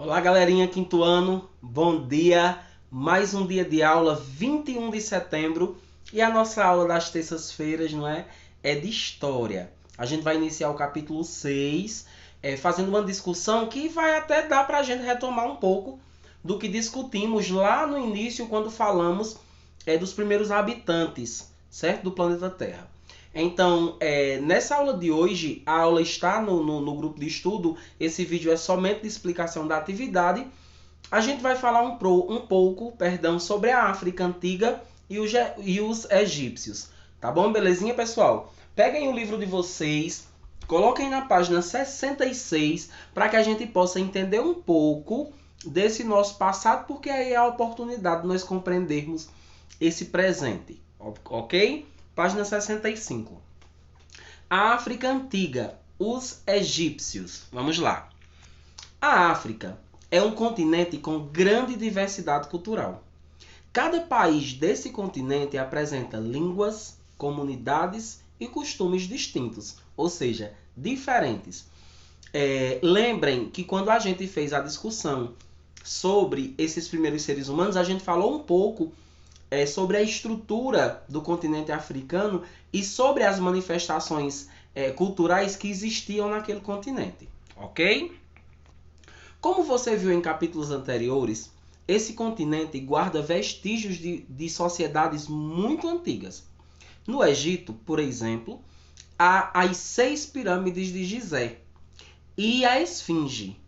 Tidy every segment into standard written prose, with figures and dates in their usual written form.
Olá, galerinha, quinto ano, bom dia. Mais um dia de aula, 21 de setembro. E a nossa aula das terças-feiras, não é? É de história. A gente vai iniciar o capítulo 6, fazendo uma discussão que vai até dar para a gente retomar um pouco do que discutimos lá no início, quando falamos dos primeiros habitantes, certo? Do planeta Terra. Então, nessa aula de hoje, a aula está no grupo de estudo. Esse vídeo é somente de explicação da atividade. A gente vai falar um pouco, sobre a África Antiga e os egípcios. Tá bom? Belezinha, pessoal? Peguem o livro de vocês, coloquem na página 66 para que a gente possa entender um pouco desse nosso passado, porque aí é a oportunidade de nós compreendermos esse presente. Ok? Página 65. A África Antiga, os egípcios. Vamos lá. A África é um continente com grande diversidade cultural. Cada país desse continente apresenta línguas, comunidades e costumes distintos, ou seja, diferentes. Lembrem que quando a gente fez a discussão sobre esses primeiros seres humanos, a gente falou um pouco sobre a estrutura do continente africano e sobre as manifestações culturais que existiam naquele continente, ok? Como você viu em capítulos anteriores, esse continente guarda vestígios de sociedades muito antigas. No Egito, por exemplo, há as 6 pirâmides de Gizé e a Esfinge,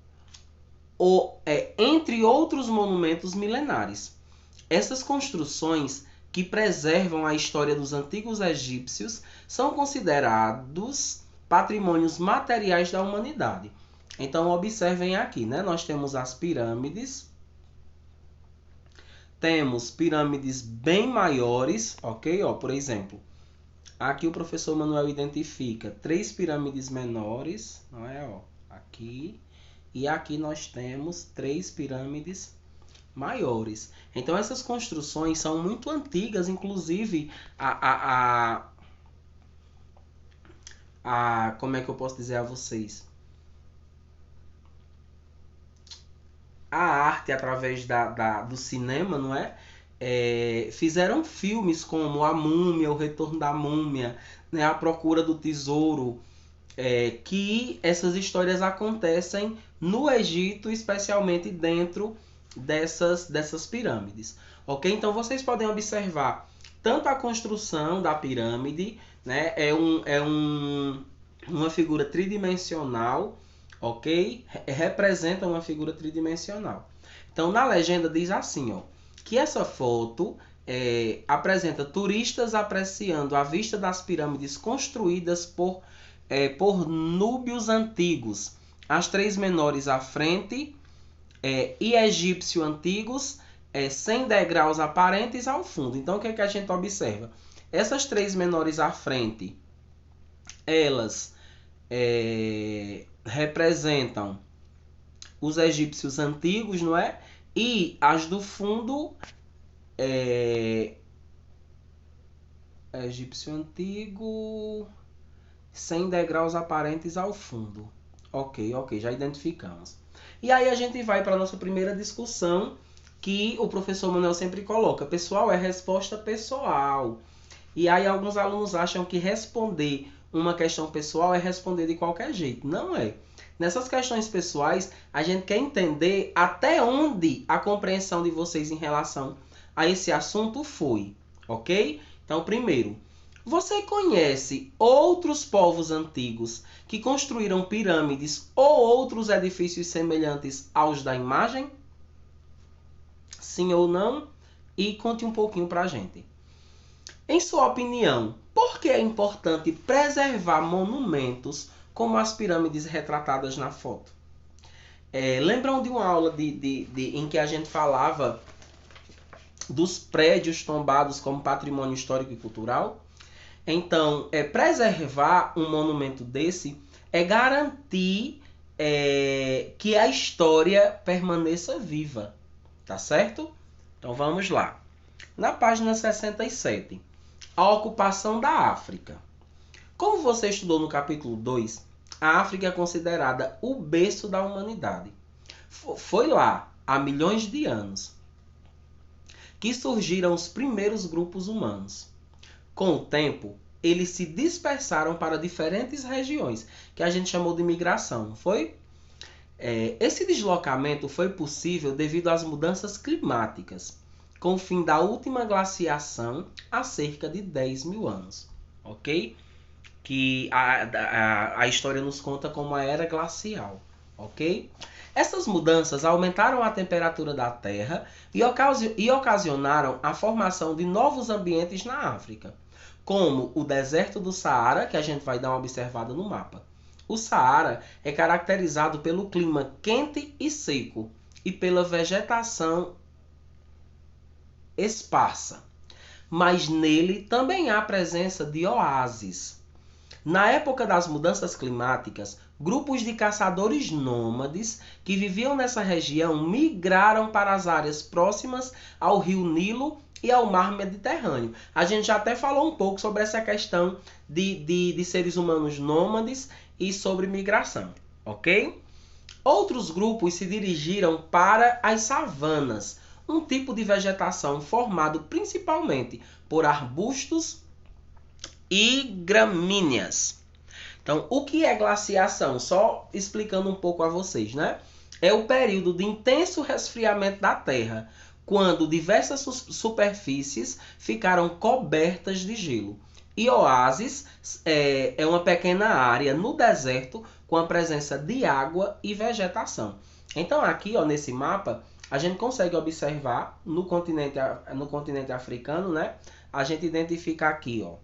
entre outros monumentos milenares. Essas construções, que preservam a história dos antigos egípcios, são considerados patrimônios materiais da humanidade. Então, observem aqui, né? Nós temos as pirâmides, temos pirâmides bem maiores, ok? Por exemplo, aqui o professor Manuel identifica 3 pirâmides menores, não é? Aqui. E aqui nós temos 3 pirâmides maiores. Então essas construções são muito antigas, inclusive como é que eu posso dizer a vocês? A arte através do cinema, não é? Fizeram filmes como A Múmia, O Retorno da Múmia, né? A Procura do Tesouro, que essas histórias acontecem no Egito, especialmente dentro dessas pirâmides. Ok? Então vocês podem observar tanto a construção da pirâmide, né? Uma figura tridimensional, ok? Representa uma figura tridimensional. Então na legenda diz assim, que essa foto apresenta turistas apreciando a vista das pirâmides construídas por núbios antigos, as 3 menores à frente, e egípcio antigos, 100 degraus aparentes ao fundo. Então o que a gente observa? Essas 3 menores à frente, elas representam os egípcios antigos, não é? E as do fundo, egípcio antigo, 100 degraus aparentes ao fundo. Ok, já identificamos. E aí a gente vai para a nossa primeira discussão, que o professor Manuel sempre coloca. Pessoal, é resposta pessoal. E aí alguns alunos acham que responder uma questão pessoal é responder de qualquer jeito. Não é. Nessas questões pessoais, a gente quer entender até onde a compreensão de vocês em relação a esse assunto foi. Ok? Então, primeiro, você conhece outros povos antigos que construíram pirâmides ou outros edifícios semelhantes aos da imagem? Sim ou não? E conte um pouquinho pra gente. Em sua opinião, por que é importante preservar monumentos como as pirâmides retratadas na foto? Lembram de uma aula em que a gente falava dos prédios tombados como patrimônio histórico e cultural? Então, preservar um monumento desse é garantir que a história permaneça viva, tá certo? Então vamos lá. Na página 67, a ocupação da África. Como você estudou no capítulo 2, a África é considerada o berço da humanidade. Foi lá, há milhões de anos, que surgiram os primeiros grupos humanos. Com o tempo, eles se dispersaram para diferentes regiões, que a gente chamou de migração, não foi? Esse deslocamento foi possível devido às mudanças climáticas, com o fim da última glaciação há cerca de 10 mil anos, ok? Que a história nos conta como a era glacial, ok? Essas mudanças aumentaram a temperatura da Terra e ocasionaram a formação de novos ambientes na África, como o deserto do Saara, que a gente vai dar uma observada no mapa. O Saara é caracterizado pelo clima quente e seco e pela vegetação esparsa, mas nele também há presença de oásis. Na época das mudanças climáticas, grupos de caçadores nômades que viviam nessa região migraram para as áreas próximas ao rio Nilo e ao mar Mediterrâneo. A gente já até falou um pouco sobre essa questão de seres humanos nômades e sobre migração, ok? Outros grupos se dirigiram para as savanas, um tipo de vegetação formado principalmente por arbustos e gramíneas. Então, o que é glaciação? Só explicando um pouco a vocês, né? É o período de intenso resfriamento da Terra, quando diversas superfícies ficaram cobertas de gelo. E oásis é uma pequena área no deserto com a presença de água e vegetação. Então, aqui, ó, nesse mapa, a gente consegue observar no continente africano, né? A gente identifica aqui, ó.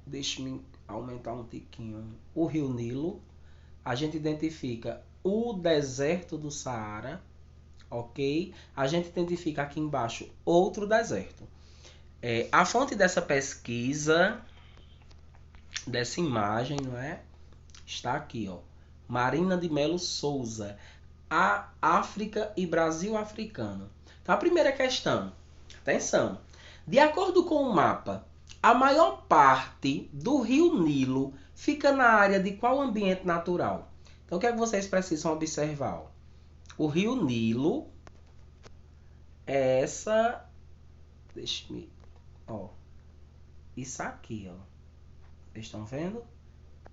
Deixa-me aumentar um tiquinho. O rio Nilo. A gente identifica o deserto do Saara, ok? A gente identifica aqui embaixo outro deserto. A fonte dessa pesquisa, dessa imagem, não é? Está aqui, ó. Marina de Melo Souza. A África e Brasil africano. Então, a primeira questão. Atenção. De acordo com o mapa, a maior parte do rio Nilo fica na área de qual ambiente natural? Então, o que é que vocês precisam observar? O rio Nilo é essa... Deixa-me... Ó, isso aqui, ó. Vocês estão vendo?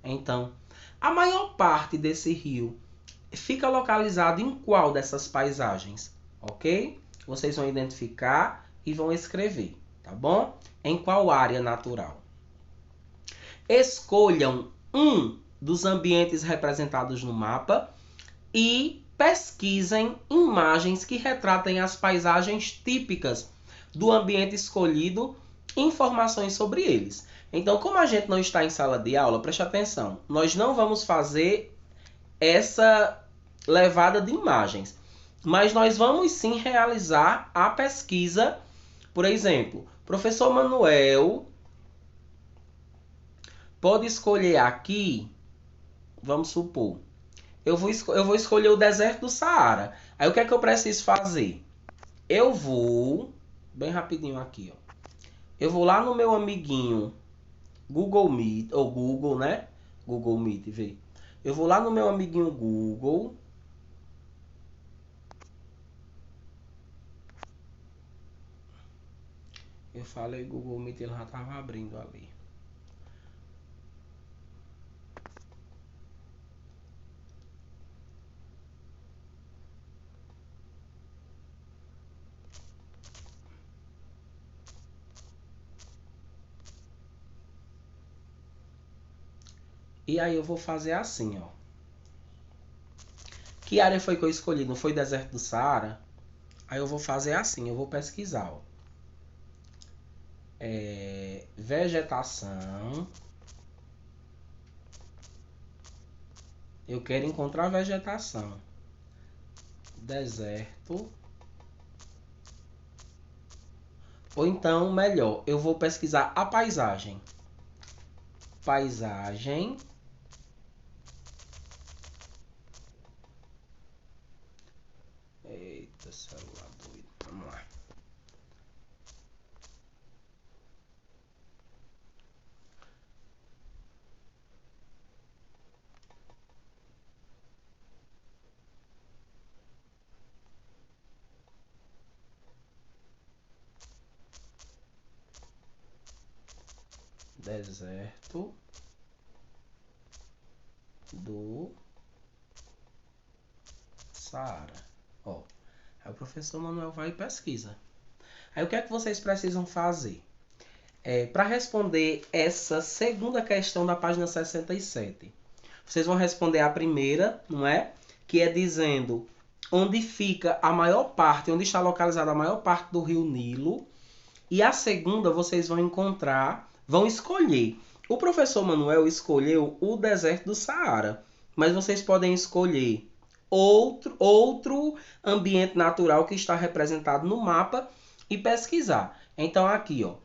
Então, a maior parte desse rio fica localizado em qual dessas paisagens? Ok? Vocês vão identificar e vão escrever, tá bom? Em qual área natural? Escolham um dos ambientes representados no mapa e pesquisem imagens que retratem as paisagens típicas do ambiente escolhido e informações sobre eles. Então, como a gente não está em sala de aula, preste atenção, nós não vamos fazer essa levada de imagens, mas nós vamos sim realizar a pesquisa. Por exemplo, professor Manuel pode escolher aqui, vamos supor, eu vou escolher o deserto do Saara. Aí o que é que eu preciso fazer? Eu vou, bem rapidinho aqui, ó. Eu vou lá no meu amiguinho Google Meet, ou Google, né? Google Meet, vê. Eu vou lá no meu amiguinho Google. Eu falei Google Meet, ele já estava abrindo ali. E aí eu vou fazer assim, ó. Que área foi que eu escolhi? Não foi deserto do Saara? Aí eu vou fazer assim, eu vou pesquisar, ó. Vegetação. Eu quero encontrar vegetação. Deserto. Ou então, melhor, eu vou pesquisar a paisagem. Paisagem. Eita, celular doido. Vamos lá. Deserto do Saara. Ó, aí o professor Manuel vai e pesquisa. Aí o que é que vocês precisam fazer? Para responder essa segunda questão da página 67. Vocês vão responder a primeira, não é? Que é dizendo onde fica a maior parte, onde está localizada a maior parte do rio Nilo. E a segunda vocês vão encontrar, vão escolher. O professor Manuel escolheu o deserto do Saara, mas vocês podem escolher outro ambiente natural que está representado no mapa e pesquisar. Então aqui, ó,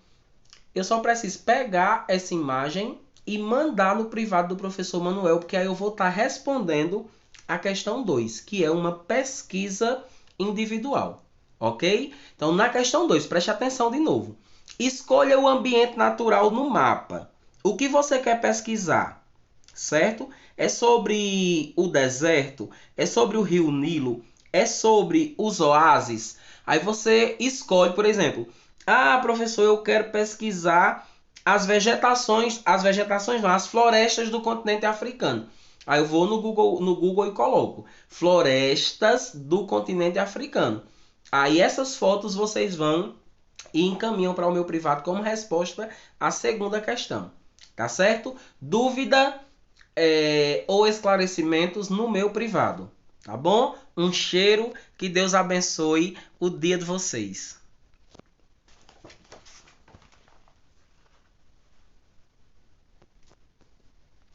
eu só preciso pegar essa imagem e mandar no privado do professor Manuel, porque aí eu vou estar respondendo a questão 2, que é uma pesquisa individual. Ok? Então, na questão 2, preste atenção de novo. Escolha o ambiente natural no mapa. O que você quer pesquisar? Certo? É sobre o deserto? É sobre o rio Nilo? É sobre os oásis? Aí você escolhe, por exemplo, professor, eu quero pesquisar as vegetações não, as florestas do continente africano. Aí eu vou no Google e coloco florestas do continente africano. Aí essas fotos vocês vão e encaminham para o meu privado como resposta à segunda questão. Tá certo? Dúvida ou esclarecimentos no meu privado. Tá bom? Um cheiro, que Deus abençoe o dia de vocês.